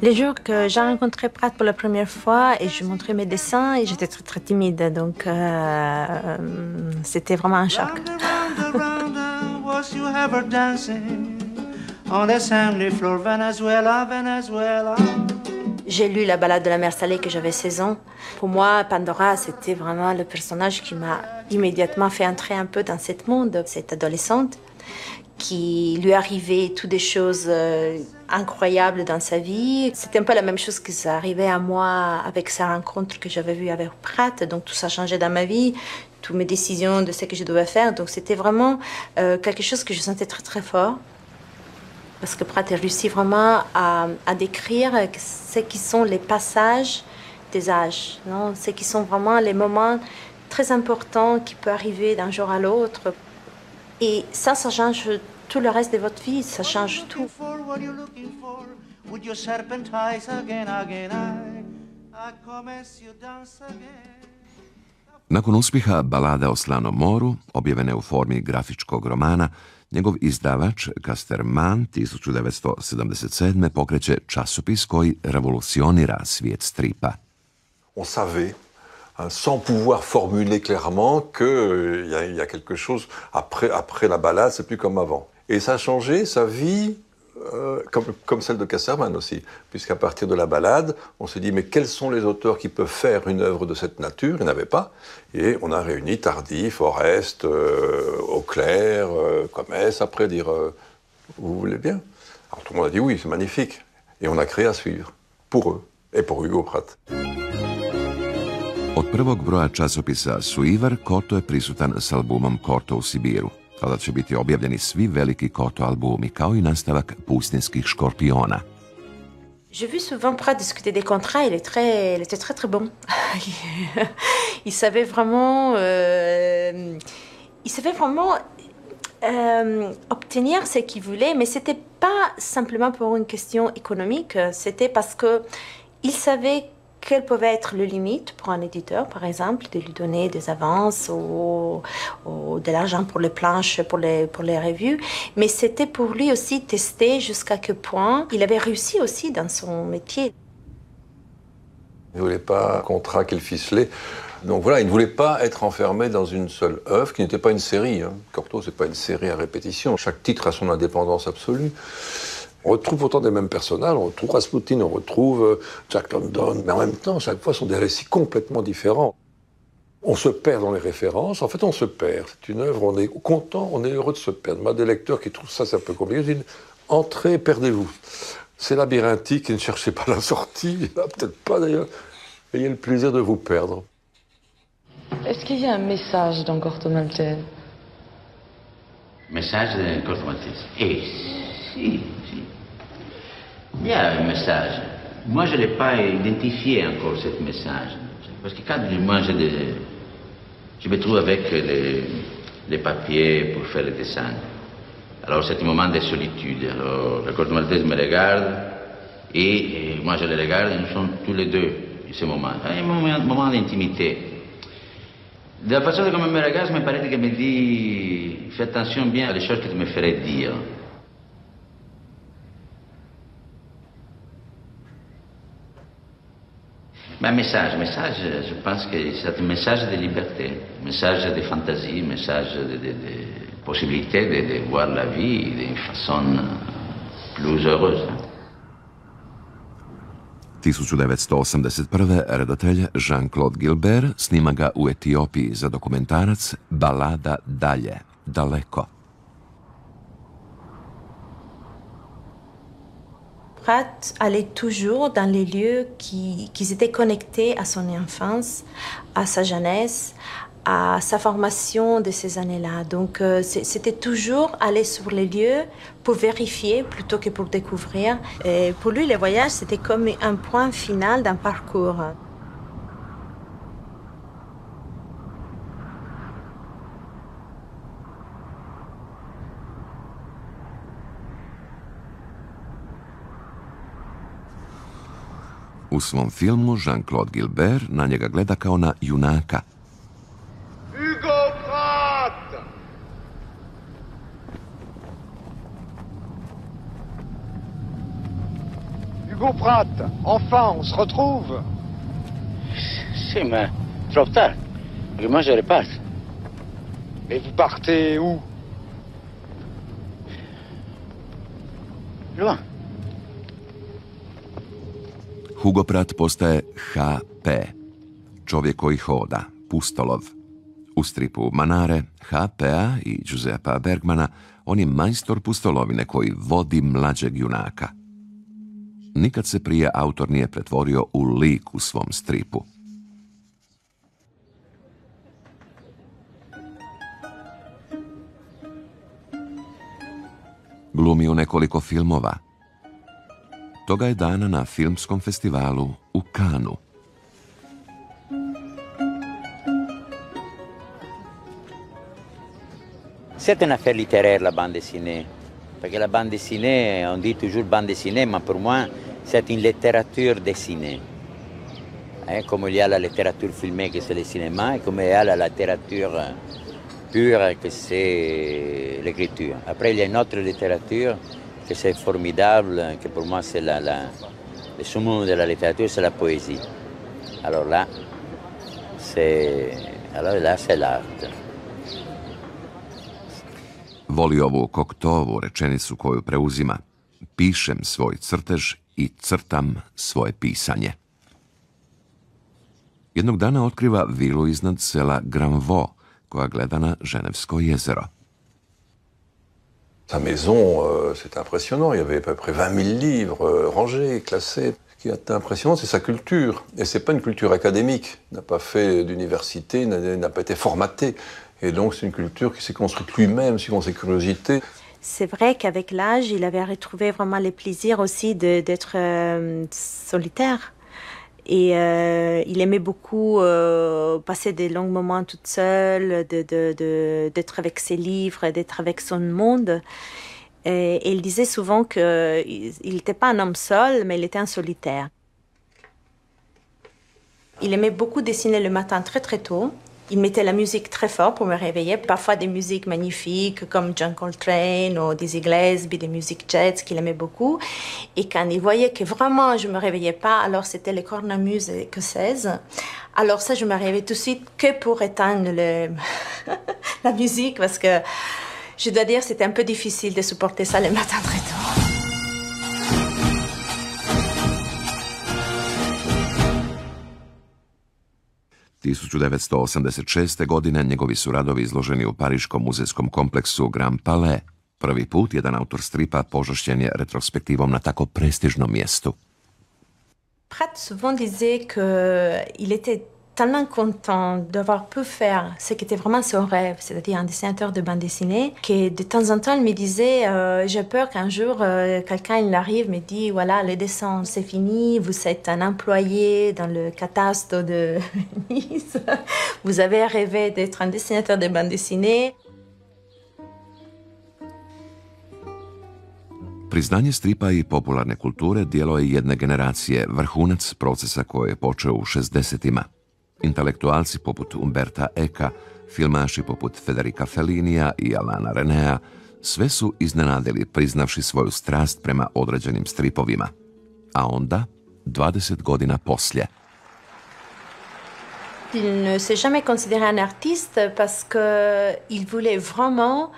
Les jours que j'ai rencontré Prat pour la première fois et je montrais mes dessins et j'étais très très timide, donc c'était vraiment un choc. Was you ever dancing on the sandy floor, Venezuela, Venezuela? J'ai lu La Ballade de la mer salée que j'avais 16 ans. Pour moi, Pandora, c'était vraiment le personnage qui m'a immédiatement fait entrer un peu dans ce monde. Cette adolescente qui lui arrivait toutes des choses incroyables dans sa vie. C'était un peu la même chose que ça arrivait à moi avec sa rencontre que j'avais vue avec Prat. Donc tout ça changeait dans ma vie, toutes mes décisions de ce que je devais faire. Donc c'était vraiment quelque chose que je sentais très très fort. Parce que Prat a réussi vraiment à décrire ce qui sont les passages des âges, non? Ce qui sont vraiment les moments très importants qui peuvent arriver d'un jour à l'autre. Et ça change tout le reste de votre vie, ça change tout. Nakon uspjeha Balada o slanom moru, objavljene u formi grafičkog romana, njegov izdavač Casterman 1977. pokreće časopis koji revolucionira svijet stripa. On savait, sans pouvoir formuler clairement qu'il y a quelque chose après la balade, c'est plus comme avant. Et ça a changé sa vie, comme celle de Casterman aussi, puisqu'à partir de la balade, on s'est dit mais quels sont les auteurs qui peuvent faire une œuvre de cette nature? Il n'y en avait pas. Et on a réuni Tardy, Forest, Auclair, Comès, après dire vous voulez bien? Alors tout le monde a dit oui, c'est magnifique. Et on a créé à suivre, pour eux. Et pour Hugo Pratt. Od prvog broja časopisa Suiver Koto je prisutan s albumom Koto u Sibiru. Tada će biti objavljeni svi veliki Koto albumi, kao i nastavak Pustinskih škorpiona. J'ai vu souvent Pratt discuter des contrats, il était très très bon. Il savait vraiment, obtenir ce qu'il voulait, mais c'était pas simplement pour une question économique, c'était parce que il savait quelle pouvait être le limite pour un éditeur, par exemple, de lui donner des avances ou de l'argent pour les planches, pour les revues. Mais c'était pour lui aussi tester jusqu'à quel point il avait réussi aussi dans son métier. Il ne voulait pas qu'on traque et le ficeler. Donc voilà, il ne voulait pas être enfermé dans une seule œuvre, qui n'était pas une série. Corto, c'est pas une série à répétition. Chaque titre a son indépendance absolue. On retrouve autant des mêmes personnages, on retrouve Rasputin, on retrouve Jack London, mais en même temps, chaque fois, ce sont des récits complètement différents. On se perd dans les références, en fait, on se perd. C'est une œuvre, on est content, on est heureux de se perdre. Moi, des lecteurs qui trouvent ça, c'est un peu compliqué, je dis, entrez, perdez-vous. C'est labyrinthique, ne cherchez pas la sortie, là, peut-être pas d'ailleurs. Ayez le plaisir de vous perdre. Est-ce qu'il y a un message dans Corto Maltese? Message de Corto Maltese? Eh, si. Il y a un message. Moi, je n'ai pas identifié encore ce message. Parce que quand moi, je me trouve avec les papiers pour faire le dessin. Alors, c'est un moment de solitude. Alors, le Corto Maltese me regarde et moi, je le regarde et nous sommes tous les deux en ce moment. Un moment d'intimité. De la façon dont il me regarde, il me paraît qu'il me dit « Fais attention bien à les choses que tu me ferais dire ». Mais message, je pense que c'est un message de liberté, un message de fantaisie, un message de possibilité de voir la vie d'une façon plus heureuse. 1981. redatelj Jean-Claude Gilbert snima ga u Etiopiji za dokumentarac Balada dalje, daleko. Pratt allait toujours dans les lieux qui étaient connectés à son enfance, à sa jeunesse, à sa formation de ces années-là. Donc c'était toujours aller sur les lieux pour vérifier plutôt que pour découvrir. Et pour lui, le voyage, c'était comme un point final d'un parcours. U svom filmu Jean-Claude Gilbert na njega gleda kao na junaka. Hugo Pratt! Hugo Pratt, enfin, on se retrouve. Si, mais trop tard. Parce que moi, je repars. Mais vous partez où? Loin. Hugo Pratt postaje HP, čovjek koji hoda, pustolov. U stripu Manare, HP-a i Giuseppa Bergmana, on je majstor pustolovine koji vodi mlađeg junaka. Nikad se prije autor nije pretvorio u lik u svom stripu. Glumi u nekoliko filmova. Toga je dana na filmskom festivalu u Cannesu. C'est une affaire littéraire, la bande dessinée. Parce que la bande dessinée, on dit toujours bande dessinée, mais pour moi, c'est une littérature dessinée. Comme il y a la littérature filmée, que c'est le cinéma, et comme il y a la littérature pure, que c'est l'écriture. Après, il y a une autre littérature, que c'est formidable, que pour moi, c'est le summum de la littérature, c'est la poésie. Alors là, c'est l'art. Voli ovu Cocteauovu rečenicu koju preuzima. Pišem svoj crtež i crtam svoje pisanje. Jednog dana otkriva vilu iznad sela Granvaux, koja gleda na Ženevsko jezero. Sa maison, c'est impressionnant. Il y avait à peu près 20 000 livres rangés, classés. qui est impressionnant, c'est sa culture. Et ce n'est pas une culture académique. Il n'a pas fait d'université, il n'a pas été formaté. Et donc, c'est une culture qui s'est construite lui-même, suivant ses curiosités. C'est vrai qu'avec l'âge, il avait retrouvé vraiment le plaisir aussi d'être solitaire. Et il aimait beaucoup passer des longs moments toute seule, d'être avec ses livres, d'être avec son monde. Et il disait souvent qu'il n'était pas un homme seul, mais il était un solitaire. Il aimait beaucoup dessiner le matin très très tôt. Il mettait la musique très fort pour me réveiller, parfois des musiques magnifiques comme John Coltrane ou Dizzy Gillespie, des musiques jazz qu'il aimait beaucoup. Et quand il voyait que vraiment je ne me réveillais pas, alors c'était les cornemuses écossaises. Alors ça, je me réveillais tout de suite que pour éteindre la musique, parce que je dois dire c'était un peu difficile de supporter ça le matin très tôt. 1986. godine njegovi su radovi izloženi u Pariškom muzejskom kompleksu Grand Palais. Prvi put jedan autor stripa požašćen je retrospektivom na tako prestižnom mjestu. Pratt souvent disait qu'il était tellement content d'avoir pu faire ce qui était vraiment son rêve, c'est-à-dire un dessinateur de bande dessinée, que de temps en temps il me disait j'ai peur qu'un jour quelqu'un il arrive me dit voilà, le dessin c'est fini, vous êtes un employé dans le catastro de Nice, vous avez rêvé d'être un dessinateur de bande dessinée. Priznanje stripa i popularne kulture djelo je jedne generacije, vrhunac procesa koji je počeo u 60-ima. Intelektualci poput Umberta Eka, filmaši poput Federica Fellinija i Alana Renea, sve su iznenadili priznavši svoju strast prema određenim stripovima. A onda, 20 godina poslije. Il ne s'est jamais considéré un artiste parce qu'il voulait vraiment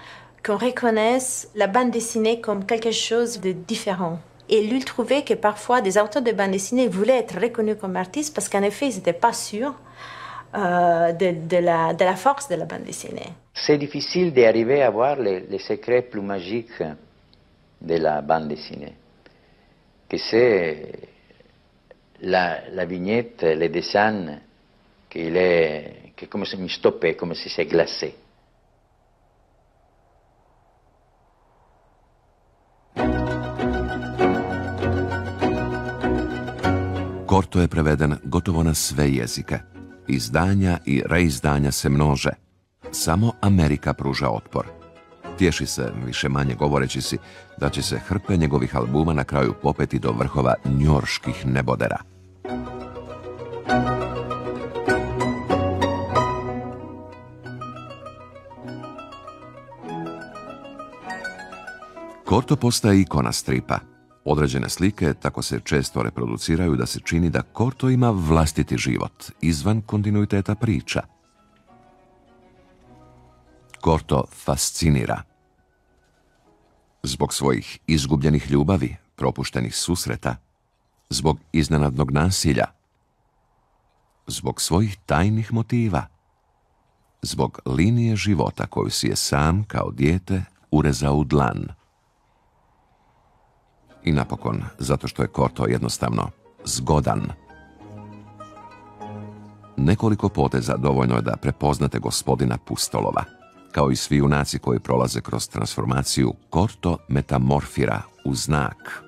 qu'on reconnaisse la bande dessinée comme quelque chose de différent. Et lui, il trouvait que parfois des auteurs de bande dessinée voulaient être reconnus comme artistes parce qu'en effet, ils n'étaient pas sûrs de la force de la bande dessinée. C'est difficile d'arriver à voir les secrets plus magiques de la bande dessinée, que c'est la vignette, le dessin, qui comme si mi stoppait, comme si c'est glacé. Corto je preveden gotovo na sve jezike. Izdanja i reizdanja se množe. Samo Amerika pruža otpor. Tješi se, više manje govoreći si, da će se hrpe njegovih albuma na kraju popeti do vrhova njorških nebodera. Corto postaje ikona stripa. Određene slike tako se često reproduciraju da se čini da Corto ima vlastiti život, izvan kontinuiteta priča. Corto fascinira. Zbog svojih izgubljenih ljubavi, propuštenih susreta, zbog iznenadnog nasilja, zbog svojih tajnih motiva, zbog linije života koju si je sam kao dijete urezao u dlan. I napokon, zato što je Corto jednostavno zgodan. Nekoliko poteza dovoljno je da prepoznate gospodina Pustolova. Kao i svi junaci koji prolaze kroz transformaciju, Corto metamorfira u znak.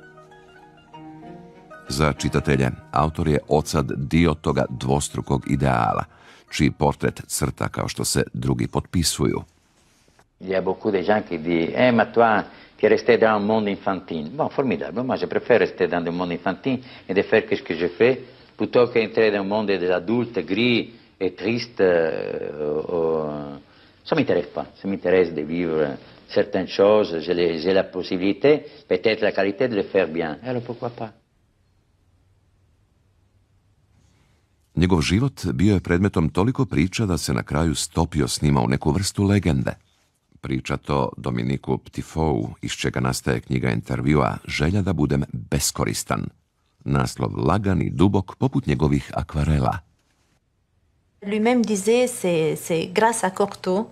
Za čitatelje, autor je odsad dio toga dvostrukog ideala, čiji portret crta kao što se drugi potpisuju. Il y a beaucoup de gens qui disent ma toi, tu es resté dans un monde infantile. Bon, formidable. Moi, je préfère rester dans un monde infantile et de faire ce que je fais plutôt qu'entrer dans un monde des adultes gris et triste. Ça ne m'intéresse pas. Ça m'intéresse de vivre certaines choses. J'ai la possibilité, peut-être la qualité de le faire bien. Alors, pourquoi pas? Njegov život bio je predmetom toliko priča da se na kraju stopio s njima u neku vrstu legende. Priča to Dominiku Ptifou, iz čega nastaje knjiga intervjua Želja da budem beskoristan. Naslov lagan i dubok poput njegovih akvarela. Lui-même disait c'est grâce à Corto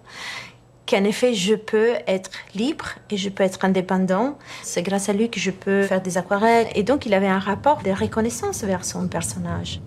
qu'en effet, je peux être libre et je peux être indépendant. C'est grâce à lui que je peux faire des aquarelles. Et donc, il avait un rapport de reconnaissance vers son personnage.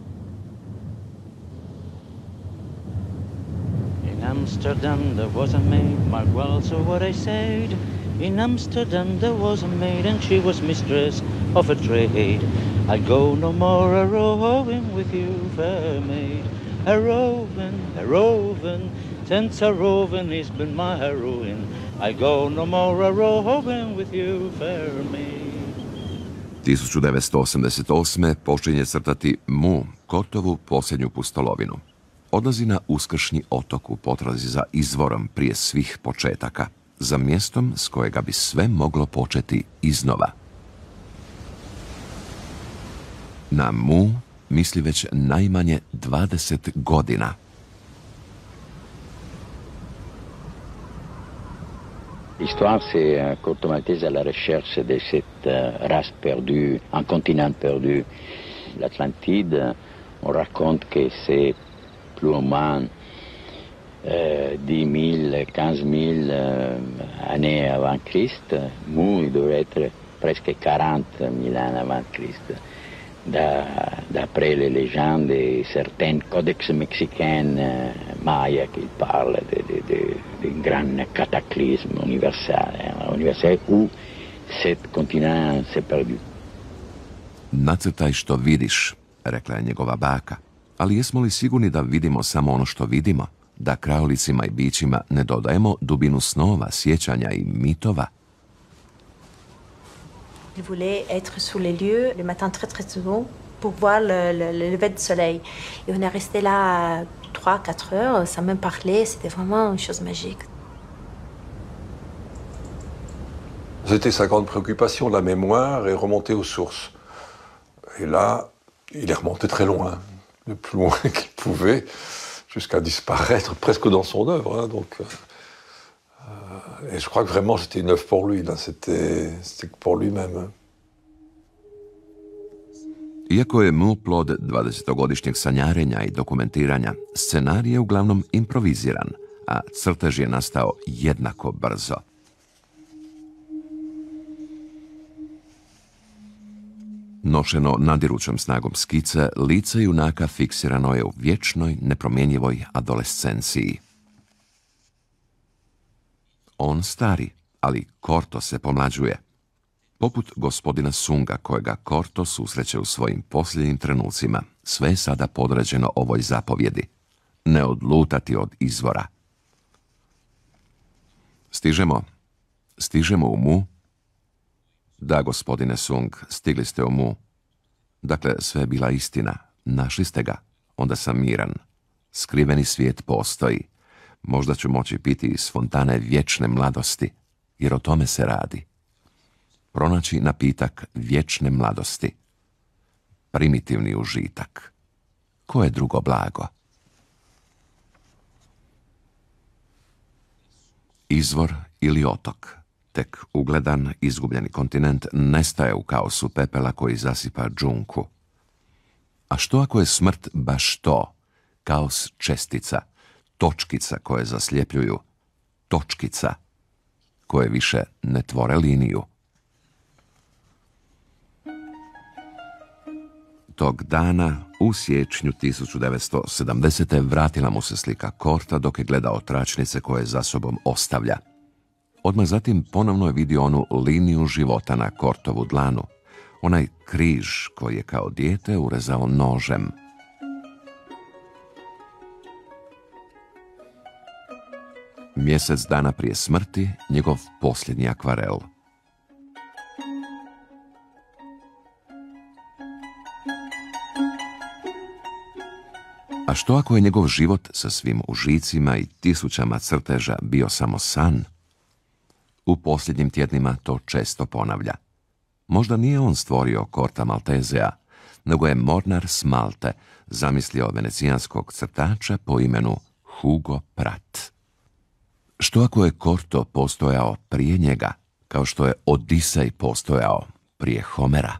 In Amsterdam there was a maid, mark well so what I said. In Amsterdam there was a maid and she was mistress of a trade. I go no more a-roving with you, fair maid. A-roving, since a-roving has been my heroine. I go no more a-roving with you, fair maid. 1988. počinje crtati Mu, Kortovu posljednju pustolovinu. Odlazi na uskršnji otok u potrazi za izvorom prije svih početaka, za mjestom s kojega bi sve moglo početi iznova. Na Mu misli već najmanje 20 godina. L'histoire, c'est un Corto Maltese à la recherche de cette race perdue, un continent perdu. L'Atlantide, on raconte que c'est plus ou moins 10 000, 15 000 années avant Christ. Mu, il devrait être presque 40 000 ans avant Christ. D'après les légendes et certains codex mexicains mayas qui parlent d'un grand cataclysme universel où cet continent s'est perdu. Nacrtaj što vidiš, rekla je njegova baka. Ali jesmo li sigurni da vidimo samo ono što vidimo? Da krajolicima i bićima ne dodajemo dubinu snova, sjećanja i mitova? Il voulait être sous les lieux le matin très très tôt pour voir le lever du soleil. Et on est resté là 3-4 heures sans même parler. C'était vraiment une chose magique. C'était sa grande préoccupation, la mémoire et remonter aux sources. Et là, il est remonté très loin, le plus loin qu'il pouvait, jusqu'à disparaître presque dans son œuvre. Et je crois que vraiment c'était une œuvre pour lui, là. C'était pour lui-même. Iako je Mu plod 20-godišnjeg sanjarenja i dokumentiranja, scenarij je uglavnom improviziran, a crtež je nastao jednako brzo. Nošeno nadirućom snagom skice, lice junaka fiksirano je u vječnoj, nepromjenjivoj adolescenciji. On stari, ali Korto se pomlađuje. Poput gospodina Sunga, kojega Korto susreće u svojim posljednjim trenucima, sve je sada podređeno ovoj zapovjedi. Ne odlutati od izvora. Stižemo u Mu? Da, gospodine Sung, stigli ste u Mu. Dakle, sve je bila istina. Našli ste ga. Onda sam miran. Skriveni svijet postoji. Možda ću moći piti iz fontane vječne mladosti, jer o tome se radi. Pronaći napitak vječne mladosti. Primitivni užitak. Koje drugo blago? Izvor ili otok, tek ugledan, izgubljeni kontinent, nestaje u kaosu pepela koji zasipa džunku. A što ako je smrt baš to? Kaos čestica, točkica koje zasljepljuju, točkica koje više ne tvore liniju. Tog dana, u siječnju 1970. vratila mu se slika Korta dok je gledao tračnice koje za sobom ostavlja. Odmah zatim ponovno je vidio onu liniju života na Kortovu dlanu, onaj križ koji je kao dijete urezao nožem. Mjesec dana prije smrti, njegov posljednji akvarel. A što ako je njegov život sa svim užicima i tisućama crteža bio samo san? U posljednjim tjednima to često ponavlja. Možda nije on stvorio Corta Maltesea, nego je mornar s Malte zamislio venecijanskog crtača po imenu Hugo Pratt. Što ako je Corto postojao prije njega, kao što je Odisej postojao prije Homera?